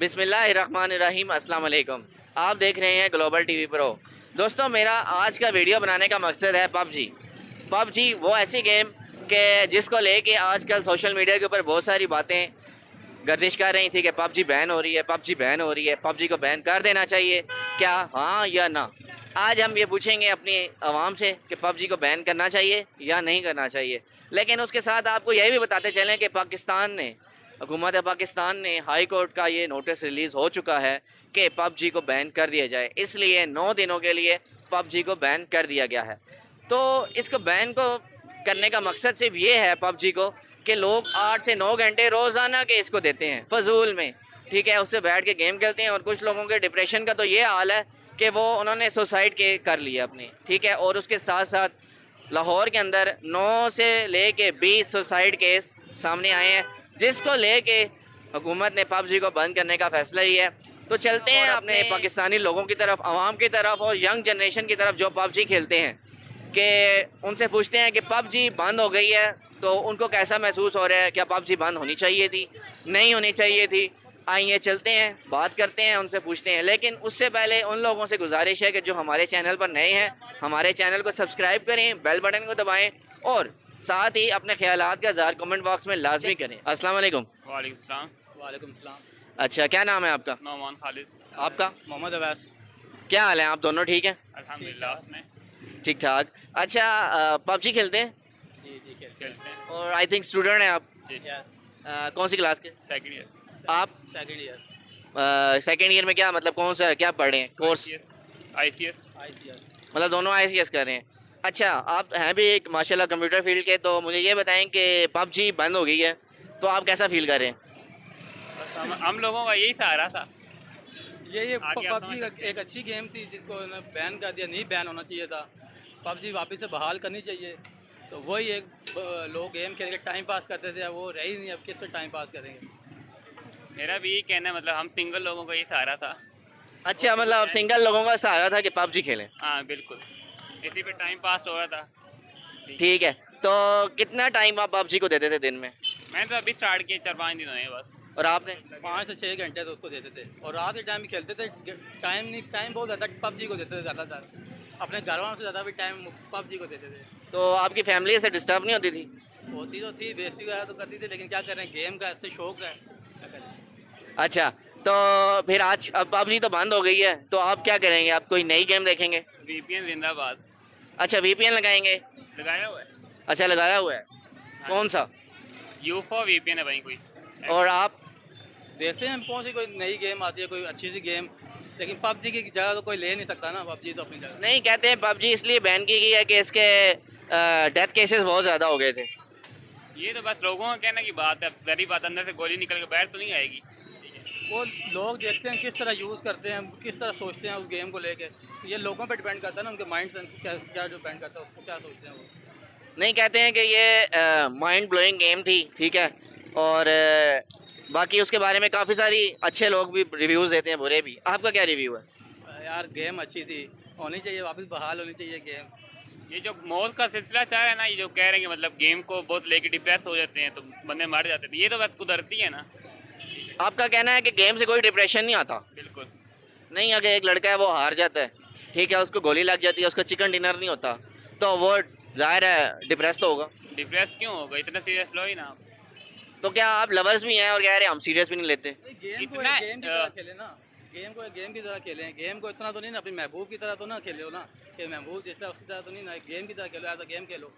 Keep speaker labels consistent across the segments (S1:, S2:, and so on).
S1: बिस्मिल्लाहिर्रहमानिर्रहीम, अस्सलाम वालेकुम। आप देख रहे हैं ग्लोबल टीवी प्रो। दोस्तों, मेरा आज का वीडियो बनाने का मकसद है पबजी वो ऐसी गेम के जिसको लेके आजकल सोशल मीडिया के ऊपर बहुत सारी बातें गर्दिश कर रही थी कि पबजी बैन हो रही है, पबजी बैन हो रही है, पबजी को बैन कर देना चाहिए क्या, हाँ या ना। आज हम ये पूछेंगे अपनी आवाम से कि पबजी को बैन करना चाहिए या नहीं करना चाहिए। लेकिन उसके साथ आपको यह भी बताते चलें कि हुकूमत पाकिस्तान ने हाई कोर्ट का ये नोटिस रिलीज़ हो चुका है कि पबजी को बैन कर दिया जाए, इसलिए 9 दिनों के लिए पबजी को बैन कर दिया गया है। तो इसको बैन को करने का मकसद सिर्फ ये है पबजी को कि लोग 8 से 9 घंटे रोज़ाना के इसको देते हैं फजूल में, ठीक है, उससे बैठ के गेम खेलते हैं। और कुछ लोगों के डिप्रेशन का तो ये हाल है कि उन्होंने सुसाइड के कर लिया अपनी, ठीक है। और उसके साथ साथ लाहौर के अंदर 9 से ले कर 20 सुसाइड केस सामने आए हैं, जिसको लेके हुकूमत ने पबजी को बंद करने का फ़ैसला लिया है। तो चलते हैं अपने पाकिस्तानी लोगों की तरफ, आवाम की तरफ और यंग जनरेशन की तरफ जो पबजी खेलते हैं, कि उनसे पूछते हैं कि पबजी बंद हो गई है तो उनको कैसा महसूस हो रहा है, क्या पबजी बंद होनी चाहिए थी, नहीं होनी चाहिए थी। आइए चलते हैं, बात करते हैं, उनसे पूछते हैं। लेकिन उससे पहले उन लोगों से गुजारिश है कि जो हमारे चैनल पर नए हैं, हमारे चैनल को सब्सक्राइब करें, बेल बटन को दबाएं और साथ ही अपने ख्यालात का इज़हार कमेंट बॉक्स में लाजमी करें। अस्सलाम वालेकुम।
S2: वालेकुम सलाम।
S1: अच्छा, क्या नाम है आपका?
S2: नौमान खालिद।
S1: आपका?
S2: मोहम्मद अवैस।
S1: क्या हाल है, आप दोनों ठीक हैं?
S2: अल्हम्दुलिल्लाह। उसने
S1: ठीक ठाक। अच्छा, पबजी खेलते हैं
S2: जी खेलते हैं।
S1: और आई थिंक स्टूडेंट हैं आप?
S2: जी
S1: कौन सी क्लास के?
S2: Second year.
S1: आप
S2: सेकंड ईयर।
S1: सेकेंड ईयर में? क्या मतलब कौन सा क्या पढ़ रहे हैं कोर्स?
S2: आईसीएस।
S1: मतलब दोनों ICS कर रहे हैं। अच्छा, आप हैं भी एक माशाल्लाह कंप्यूटर फील्ड के, तो मुझे ये बताएं कि पबजी बंद हो गई है तो आप कैसा फील कर रहे हैं?
S2: बस हम लोगों का यही सहारा था।
S3: ये
S2: आगे
S3: पबजी एक अच्छी गेम थी जिसको बैन कर दिया, नहीं बैन होना चाहिए था। पबजी वापस से बहाल करनी चाहिए। तो वही एक लोग गेम खेल के टाइम पास करते थे, वो रही नहीं, अब किससे टाइम पास करेंगे।
S2: मेरा भी यही कहना है, मतलब हम सिंगल लोगों का यही सहारा था।
S1: अच्छा, मतलब आप सिंगल लोगों का सहारा था कि पबजी खेलें।
S2: हाँ बिल्कुल, इसी पे टाइम पास हो रहा था।
S1: ठीक है, तो कितना टाइम आप पबजी को देते थे दिन में?
S2: मैंने तो अभी स्टार्ट किया, 4-5 दिन हुए बस।
S1: और आपने?
S3: 5 से 6 घंटे तो उसको देते थे और रात के टाइम भी खेलते थे। टाइम बहुत ज़्यादा पबजी को देते थे, ज़्यादातर अपने घर वालों से ज़्यादा भी टाइम पबजी को देते थे।
S1: तो आपकी फैमिली से डिस्टर्ब नहीं होती थी?
S3: होती तो थी, बेइज्जती वगैरह तो करती थी, लेकिन क्या करें, गेम का ऐसे शौक है, क्या करें।
S1: अच्छा, तो फिर आज अब पबजी तो बंद हो गई है तो आप क्या करेंगे? आप कोई नई गेम देखेंगे?
S2: VPN जिंदाबाद।
S1: अच्छा, VPN लगाएंगे?
S2: लगाया हुआ है।
S1: अच्छा, लगाया हुआ है। कौन सा?
S2: UFO VPN है भाई कोई।
S1: और आप?
S3: देखते हैं कौन सी कोई नई गेम आती है, कोई अच्छी सी गेम। लेकिन पबजी की जगह तो कोई ले नहीं सकता ना, पबजी तो अपनी जगह।
S1: नहीं, कहते हैं पबजी इसलिए बैन की गई है कि इसके डेथ केसेस बहुत ज़्यादा हो गए थे।
S2: ये तो बस लोगों का कहना की बात है, जरी बात, अंदर से गोली निकल के बाहर तो नहीं आएगी।
S3: वो लोग देखते हैं किस तरह यूज़ करते हैं, किस तरह सोचते हैं उस गेम को लेके। ये लोगों पे डिपेंड करता है ना, उनके माइंड से क्या डिपेंड करता है, उसको क्या सोचते हैं वो।
S1: नहीं, कहते हैं कि ये माइंड ब्लोइंग गेम थी, ठीक है। और बाकी उसके बारे में काफ़ी सारी अच्छे लोग भी रिव्यूज़ देते हैं, बुरे भी। आपका क्या रिव्यू है?
S3: यार गेम अच्छी थी, होनी चाहिए, वापस बहाल होनी चाहिए गेम।
S2: ये जो मौत का सिलसिला चाह रहे हैं ना, ये जो कह रहे हैं कि मतलब गेम को बहुत लेके डिप्रेस हो जाते हैं तो बंदे मर जाते थे, ये तो बस कुदरती है ना।
S1: आपका कहना है कि गेम से कोई डिप्रेशन नहीं आता?
S2: बिल्कुल
S1: नहीं, अगर एक लड़का है वो हार जाता है, ठीक है, उसको गोली लग जाती है, उसका चिकन डिनर नहीं होता, तो वो जाहिर है डिप्रेस तो होगा।
S2: डिप्रेस क्यों होगा, इतना सीरियस लो ही ना आप।
S1: तो क्या आप लवर्स भी हैं और कह रहे हैं हम सीरियस भी नहीं लेते?
S3: गेम को
S2: इतना,
S3: गेम की तरह खेले ना, गेम को गेम की तरह खेलें। गेम को इतना तो नहीं ना, अपनी महबूब की तरह तो ना खेलो ना, कि महबूब जिस तरह उसकी तरह तो नहीं ना, गेम की तरह खेलो, एज अ गेम खेलो।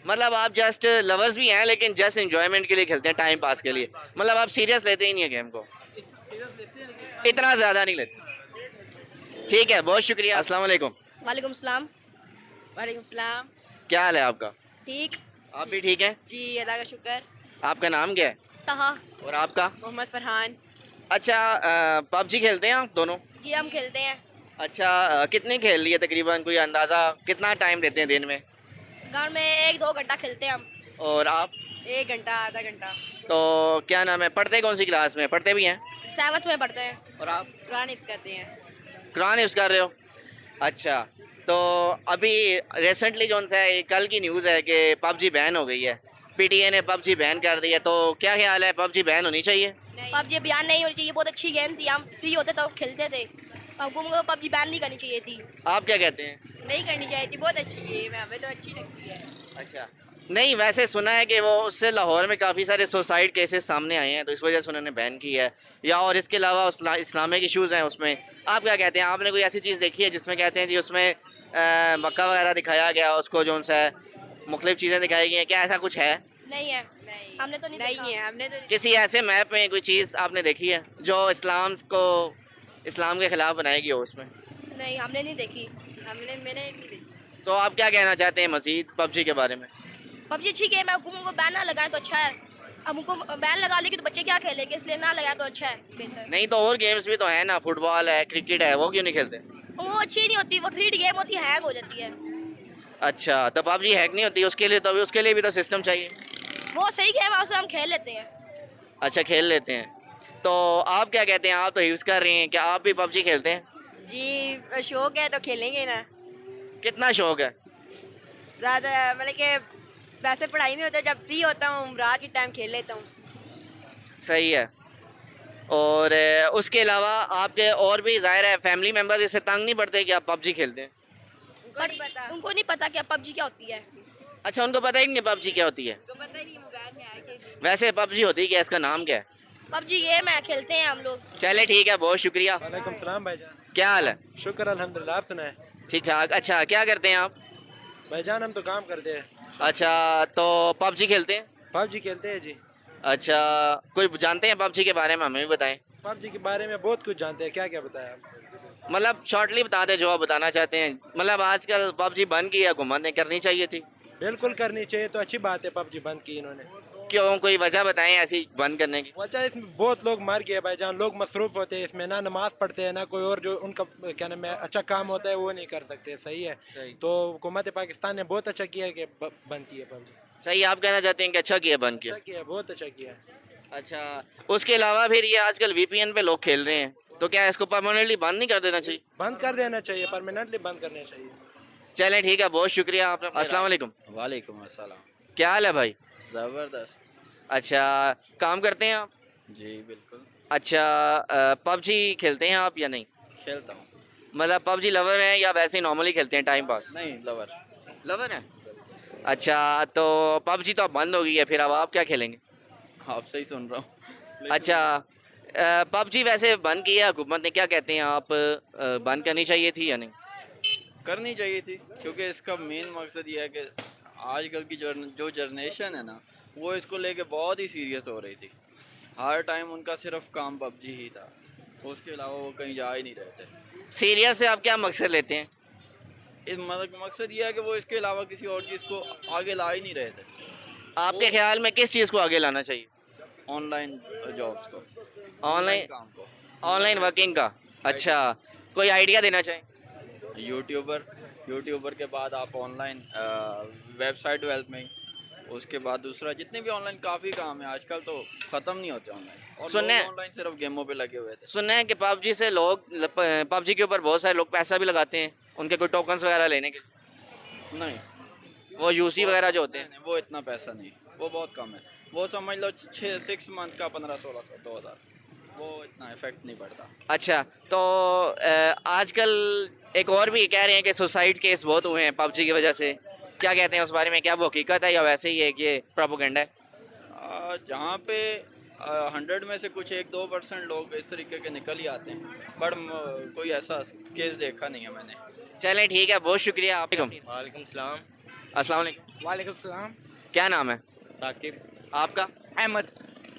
S1: मतलब आप जस्ट लवर्स भी हैं लेकिन जस्ट एंजॉयमेंट के लिए खेलते हैं, टाइम पास के लिए। मतलब आप सीरियस लेते ही नहीं है गेम को?
S3: सीरियस लेते हैं लेकिन
S1: इतना ज़्यादा नहीं लेते। ठीक है, बहुत शुक्रिया। अस्सलाम वालेकुम।
S4: वालेकुम सलाम। वालेकुम सलाम।
S1: क्या हाल है आपका?
S4: ठीक
S1: आप भी ठीक हैं?
S4: जी, अल्लाह का शुक्र।
S1: आपका नाम क्या है?
S4: तहा
S1: और आपका?
S4: मोहम्मद फरहान।
S1: अच्छा, पबजी खेलते हैं आप दोनों?
S4: जी हम खेलते हैं।
S1: अच्छा, कितने खेल लिए तकरीबन, कोई अंदाज़ा कितना टाइम देते हैं दिन में?
S4: घर में 1-2 घंटा खेलते हैं हम।
S1: और आप?
S4: 1 घंटा, आधा घंटा।
S1: तो क्या नाम है, पढ़ते कौन सी क्लास में? पढ़ते भी हैं?
S4: 7th में पढ़ते हैं।
S1: और आप?
S4: कुरान हिफ्ज़ करते हैं।
S1: कुरान हिफ्ज़ कर रहे हो? अच्छा, तो अभी रिसेंटली जो है कल की न्यूज़ है कि पबजी बैन हो गई है, PTA ने पबजी बैन कर दी है, तो क्या ख्याल है, पबजी बैन होनी चाहिए?
S4: पबजी बैन नहीं होनी चाहिए, बहुत अच्छी गेम थी, हम फ्री होते तो खेलते थे। हमको पबजी बैन नहीं करनी चाहिए थी।
S1: आप क्या कहते हैं?
S4: नहीं करनी चाहिए थी, बहुत अच्छी गेम है, हमें तो अच्छी लगती है।
S1: अच्छा, नहीं वैसे सुना है कि वो उससे लाहौर में काफ़ी सारे सुसाइड केसेस सामने आए हैं, तो इस वजह से उन्होंने बैन की है, या और इसके अलावा इस्लामिक इश्यूज़ हैं उसमें। आप क्या कहते हैं? आपने कोई ऐसी चीज़ देखी है जिसमें कहते हैं जी उसमें मक्का वगैरह दिखाया गया, उसको जो सा मुख्तलिफ चीज़ें दिखाई गई हैं, क्या ऐसा कुछ है?
S4: नहीं है, हमने तो नहीं है, हमने तो
S1: किसी ऐसे मैप में कोई चीज़ आपने देखी है जो इस्लाम के ख़िलाफ़ बनाएगी हो उसमें?
S4: नहीं, हमने नहीं देखी, मैंने नहीं देखी।
S1: तो आप क्या कहना चाहते हैं मज़ीद पबजी के बारे में?
S4: पबजी अच्छी गेम है, हुकूम को बैन ना लगाए तो अच्छा है। अब उनको बैन लगा लेगी तो बच्चे क्या खेलेंगे, इसलिए ना लगाए तो अच्छा है, बेहतर।
S1: नहीं तो और गेम्स भी तो हैं ना, फुटबॉल है, क्रिकेट है, वो क्यों नहीं खेलते?
S4: वो अच्छी नहीं होती, वो 3D गेम होती है, हैंग हो जाती है।
S1: अच्छा, तो पबजी हैक नहीं होती, उसके लिए भी तो सिस्टम चाहिए।
S4: वो सही गेम है, उसे हम खेल लेते हैं।
S1: अच्छा, खेल लेते हैं। तो आप क्या कहते हैं? आप तो यूज़ कर रही हैं, क्या आप भी पबजी खेलते हैं?
S4: जी, शौक है तो खेलेंगे ना।
S1: कितना शौक है?
S4: ज़्यादा मतलब कि वैसे पढ़ाई में होता है, जब फ्री होता हूँ रात के टाइम खेल लेता हूँ।
S1: सही है। और उसके अलावा आपके और भी ज़ाहिर है फैमिली मेम्बर्स इससे तंग नहीं पड़ते कि आप पबजी खेलते हैं?
S4: उनको नहीं पता कि पबजी क्या होती है।
S1: अच्छा, उनको पता ही नहीं पबजी क्या होती है।
S4: उनको पता ही नहीं मोबाइल में है कि
S1: वैसे पबजी होती क्या, इसका नाम क्या है?
S4: पबजी गेम है, खेलते हैं हम लोग।
S1: चले ठीक है, बहुत शुक्रिया।
S5: वालेकुम सलाम भाईजान।
S1: क्या हाल है?
S5: शुक्र अल्हम्दुलिल्लाह, आप सुनाए?
S1: ठीक ठाक। अच्छा, क्या करते हैं आप?
S5: भाईजान हम तो काम करते हैं,
S1: अच्छा, तो पबजी खेलते हैं?
S5: पबजी खेलते हैं जी।
S1: अच्छा, कोई जानते हैं पबजी के बारे में? हमें भी बताएं।
S5: पबजी के बारे में बहुत कुछ जानते हैं, क्या क्या बताया आप?
S1: मतलब शॉर्टली बता दें जो आप बताना चाहते हैं। मतलब आजकल पबजी बंद की है, हुकूमत ने करनी चाहिए थी।
S5: बिल्कुल करनी चाहिए, तो अच्छी बात है पबजी बंद की इन्होंने।
S1: क्यों, कोई वजह बताएं ऐसी बंद करने की?
S5: वजह इसमें बहुत लोग मर गए भाईजान, लोग मसरूफ होते हैं इसमें, ना नमाज पढ़ते हैं ना कोई और जो उनका क्या नाम है अच्छा काम होता है वो नहीं कर सकते। सही है, तो हुकूमत पाकिस्तान ने बहुत अच्छा किया है कि बंद की है पबजी।
S1: सही, आप कहना चाहते हैं कि अच्छा किया बंद किया?
S5: अच्छा किया, बहुत अच्छा किया।
S1: अच्छा, उसके अलावा फिर ये आजकल वीपीएन पे लोग खेल रहे हैं, तो क्या इसको परमानेंटली बंद नहीं कर देना चाहिए?
S5: बंद कर देना चाहिए, परमानेंटली बंद करना चाहिए।
S1: चलें ठीक है, बहुत शुक्रिया आपने। अस्सलाम वालेकुम।
S6: वालेकुम अस्सलाम।
S1: क्या हाल है भाई?
S6: ज़बरदस्त।
S1: अच्छा, काम करते हैं आप?
S6: जी बिल्कुल,
S1: अच्छा, पबजी खेलते हैं आप या नहीं?
S6: खेलता हूँ।
S1: मतलब पबजी लवर हैं या वैसे ही नॉर्मली खेलते हैं टाइम पास?
S6: नहीं, लवर।
S1: लवर है। अच्छा, तो पबजी तो अब बंद हो गई है, फिर अब आप क्या खेलेंगे?
S6: आपसे ही सुन रहा हूँ।
S1: अच्छा, पबजी वैसे बंद की है हुकूमत ने, क्या कहते हैं आप? बंद करनी चाहिए थी या नहीं?
S6: करनी चाहिए थी, क्योंकि इसका मेन मकसद ये है कि आजकल की जो जनरेशन है ना, वो इसको लेके बहुत ही सीरियस हो रही थी। हर टाइम उनका सिर्फ काम पबजी ही था, उसके अलावा वो कहीं जा ही नहीं रहे थे।
S1: सीरियस से आप क्या मकसद लेते हैं?
S6: इस मकसद ये है कि वो इसके अलावा किसी और चीज़ को आगे ला ही नहीं रहे थे।
S1: आपके ख्याल में किस चीज़ को आगे लाना चाहिए?
S6: ऑनलाइन जॉब्स को,
S1: ऑनलाइन
S6: काम को।
S1: ऑनलाइन वर्किंग का? अच्छा, कोई आइडिया देना चाहें?
S6: यूट्यूबर के बाद आप ऑनलाइन वेबसाइट डेवलपमेंट, उसके बाद दूसरा जितने भी ऑनलाइन काफ़ी काम है आजकल, तो ख़त्म नहीं होते ऑनलाइन। और
S1: सुनने-
S6: लोग ऑनलाइन सिर्फ गेमों पे लगे हुए थे।
S1: सुनना है कि पबजी से लोग पबजी के ऊपर बहुत सारे लोग पैसा भी लगाते हैं उनके कोई टोकन्स वगैरह लेने के लिए।
S6: नहीं,
S1: वो यूसी वगैरह जो होते हैं।
S6: नहीं, वो इतना पैसा नहीं, वो बहुत कम है। वो समझ लो 6 मंथ का 1500-1600 2000, वो इतना इफेक्ट नहीं पड़ता।
S1: अच्छा, तो आजकल एक और भी कह रहे हैं कि सुसाइड केस बहुत हुए हैं पबजी की वजह से, क्या कहते हैं उस बारे में? क्या वो हकीकत है या वैसे ही है कि ये प्रोपेगेंडा है?
S6: जहाँ पे 100 में से कुछ 1-2% लोग इस तरीके के निकल ही आते हैं, पर कोई ऐसा केस देखा नहीं है मैंने।
S1: चलें ठीक है, बहुत शुक्रिया आपका।
S5: वालेकुम सलाम।
S1: अस्सलाम वालेकुम।
S3: वालेकुम सलाम।
S1: क्या नाम है
S5: साकिब।
S1: आपका?
S3: अहमद।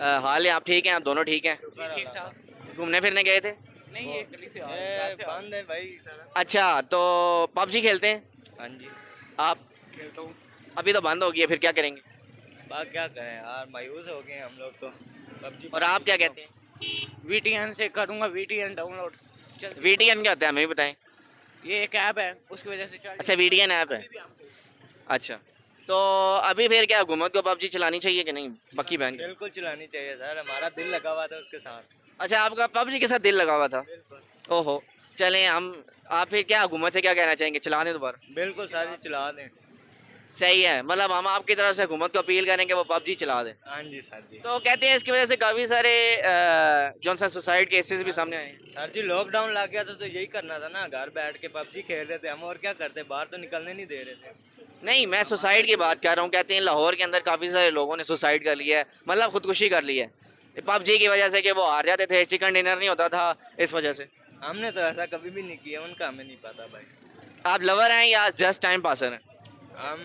S1: हाल है, आप ठीक हैं? आप दोनों ठीक हैं?
S3: ठीक ठाक।
S1: घूमने फिरने गए थे?
S3: नहीं, ये गली से
S5: बंद है भाई सारा।
S1: अच्छा, तो पबजी खेलते हैं
S5: हाँ जी,
S1: आप?
S3: खेलता हूँ।
S1: अभी तो बंद हो गई है, फिर क्या करेंगे?
S5: बात क्या करें यार, मायूस हो गए हम लोग तो पबजी।
S1: और आप क्या कहते हैं?
S3: VTN से करूँगा, VTN डाउनलोड। चल,
S1: VTN क्या होता है, हमें भी बताएं।
S3: ये एक ऐप है, उसकी वजह से चल।
S1: अच्छा, VTN ऐप है। अच्छा, तो अभी फिर क्या हुकूमत को पबजी चलानी चाहिए कि नहीं? पक्की बैन?
S5: बिल्कुल चलानी चाहिए सर, हमारा दिल लगा हुआ था उसके साथ।
S1: अच्छा, आपका पबजी के साथ दिल लगा हुआ था? ओहो, चलें हम। आप फिर क्या हुकूमत से क्या कहना चाहेंगे, चला दें दोबारा?
S5: बिल्कुल सारी चला दें।
S1: सही है, मतलब हम आपकी तरफ से हुकूमत को अपील करें कि वो पबजी चला दें।
S7: हाँ जी सर जी।
S1: तो कहते हैं इसकी वजह से काफ़ी सारे जो सा सुसाइड केसेस भी सामने आए हैं।
S7: सर जी लॉकडाउन लग गया था तो यही करना था ना, घर बैठ के पबजी खेल रहे थे हम, और क्या करते, बाहर तो निकलने नहीं दे रहे थे।
S1: नहीं, मैं सुसाइड की बात कर रहा हूँ। कहते हैं लाहौर के अंदर काफ़ी सारे लोगों ने सुसाइड कर लिया है, मतलब खुदकुशी कर ली है पबजी की वजह से, कि वो हार जाते थे, चिकन डिनर नहीं होता था इस वजह से।
S7: हमने तो ऐसा कभी भी नहीं किया, उनका हमें नहीं पता भाई।
S1: आप लवर हैं या जस्ट टाइम पासर हैं?
S7: हम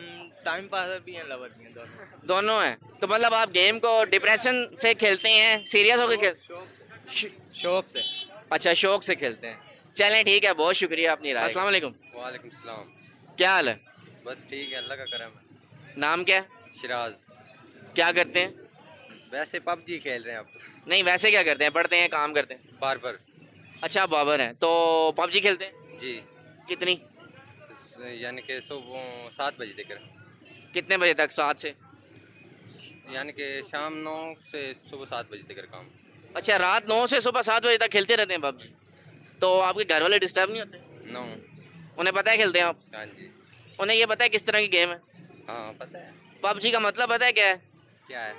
S7: टाइम पासर भी हैं, लवर भी हैं,
S1: दोनों हैं। तो मतलब आप गेम को डिप्रेशन से खेलते हैं, सीरियस होकर खेल?
S7: शौक से।
S1: अच्छा, शौक से खेलते हैं। चलें ठीक है, बहुत शुक्रिया अपनी राय। अस्सलाम वालेकुम।
S7: वालेकुम सलाम।
S1: क्या हाल है?
S7: बस ठीक है, अल्लाह का करम है।
S1: नाम क्या है?
S7: शिराज।
S1: क्या करते हैं?
S7: वैसे पबजी खेल रहे हैं आप?
S1: नहीं, वैसे क्या करते हैं? पढ़ते हैं, काम करते हैं?
S7: बार
S1: अच्छा, आप बाबर हैं तो पबजी खेलते हैं?
S7: जी,
S1: कितनी?
S7: यानी कि सुबह 7 बजे तक,
S1: कितने बजे तक? 7 से?
S7: यानी कि शाम 9 से सुबह 7 बजे तक काम।
S1: अच्छा, रात 9 से सुबह 7 बजे तक खेलते रहते हैं पबजी? तो आपके घर वाले डिस्टर्ब नहीं होते?
S7: 9।
S1: उन्हें पता है खेलते हैं आप?
S7: हाँ जी।
S1: उन्हें ये पता है किस तरह की गेम है?
S7: हाँ पता है।
S1: पबजी का मतलब पता है क्या है?
S7: क्या है?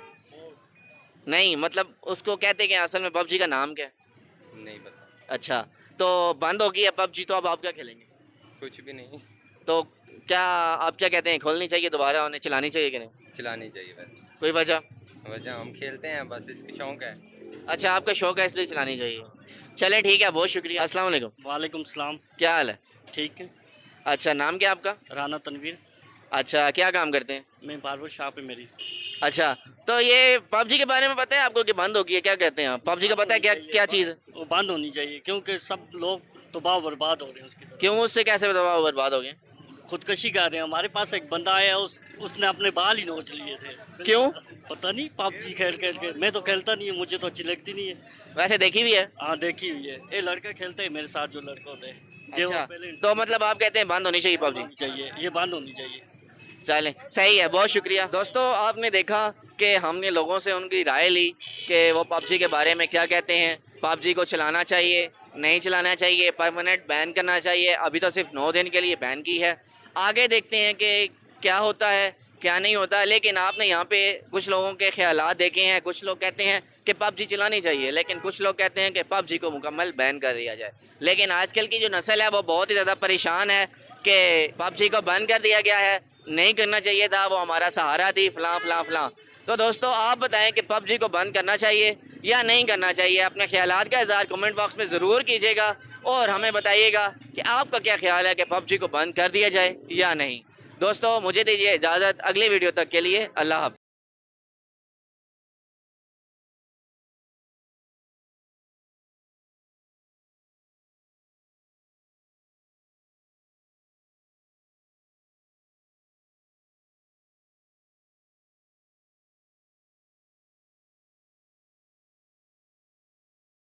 S1: नहीं, मतलब उसको कहते हैं कि असल में पबजी का नाम क्या है?
S7: नहीं पता।
S1: अच्छा, तो बंद हो गई है पबजी, तो अब आप क्या खेलेंगे?
S7: कुछ भी नहीं।
S1: तो क्या आप क्या कहते हैं, खोलनी चाहिए दोबारा, उन्हें चलानी चाहिए कि नहीं?
S7: चलानी चाहिए बस।
S1: कोई वजह?
S7: वजह हम खेलते हैं बस, इसकी शौक है।
S1: अच्छा, आपका शौक है इसलिए चलानी चाहिए। चलें ठीक है, बहुत शुक्रिया। अस्सलाम वालेकुम।
S8: वालेकुम सलाम।
S1: क्या हाल है?
S8: ठीक है।
S1: अच्छा, नाम क्या आपका?
S8: राना तनवीर।
S1: अच्छा, क्या काम करते हैं?
S8: मैं बार्बर शॉप है मेरी।
S1: अच्छा, तो ये पबजी के बारे में पता है आपको कि बंद हो गई है? क्या कहते हैं आप? पबजी का पता है क्या क्या चीज़ है?
S8: वो बंद होनी चाहिए क्योंकि सब लोग तबाह बर्बाद हो रहे हैं उसकी तरफ।
S1: क्यों, उससे कैसे तबाह बर्बाद हो गए?
S8: खुदकशी कर रहे हैं। हमारे पास एक बंदा आया, उसने अपने बाल ही नोच लिए थे।
S1: क्यों?
S8: पता नहीं, पबजी खेल खेल के। मैं तो खेलता नहीं है, मुझे तो अच्छी लगती नहीं है।
S1: वैसे देखी भी है?
S8: हाँ देखी हुई है। ये लड़का खेलते हैं मेरे साथ, जो लड़के होते हैं जो
S1: अच्छा,
S8: पहले
S1: तो मतलब आप कहते हैं बंद होनी चाहिए पबजी?
S8: चाहिए, ये बंद होनी चाहिए।
S1: चलें, सही है, बहुत शुक्रिया। दोस्तों, आपने देखा कि हमने लोगों से उनकी राय ली कि वो पबजी के बारे में क्या कहते हैं। पबजी को चलाना चाहिए, नहीं चलाना चाहिए, परमानेंट बैन करना चाहिए। अभी तो सिर्फ 9 दिन के लिए बैन की है, आगे देखते हैं कि क्या होता है क्या नहीं होता। लेकिन आपने यहाँ पे कुछ लोगों के ख्यालात देखे हैं। कुछ लोग कहते हैं कि पबजी चलानी चाहिए, लेकिन कुछ लोग कहते हैं कि पबजी को मुकम्मल बैन कर दिया जाए। लेकिन आजकल की जो नस्ल है वो बहुत ही ज़्यादा परेशान है कि पबजी को बंद कर दिया गया है, नहीं करना चाहिए था, वो हमारा सहारा थी, फ़लाँ फ़लाँ फ़लाँ। तो दोस्तों, आप बताएं कि पबजी को बंद करना चाहिए या नहीं करना चाहिए। अपने ख्यालात का इज़हार कमेंट बॉक्स में ज़रूर कीजिएगा और हमें बताइएगा कि आपका क्या ख्याल है कि पबजी को बंद कर दिया जाए या नहीं। दोस्तों, मुझे दीजिए इजाज़त, अगली वीडियो तक के लिए अल्लाह हाफ़िज़।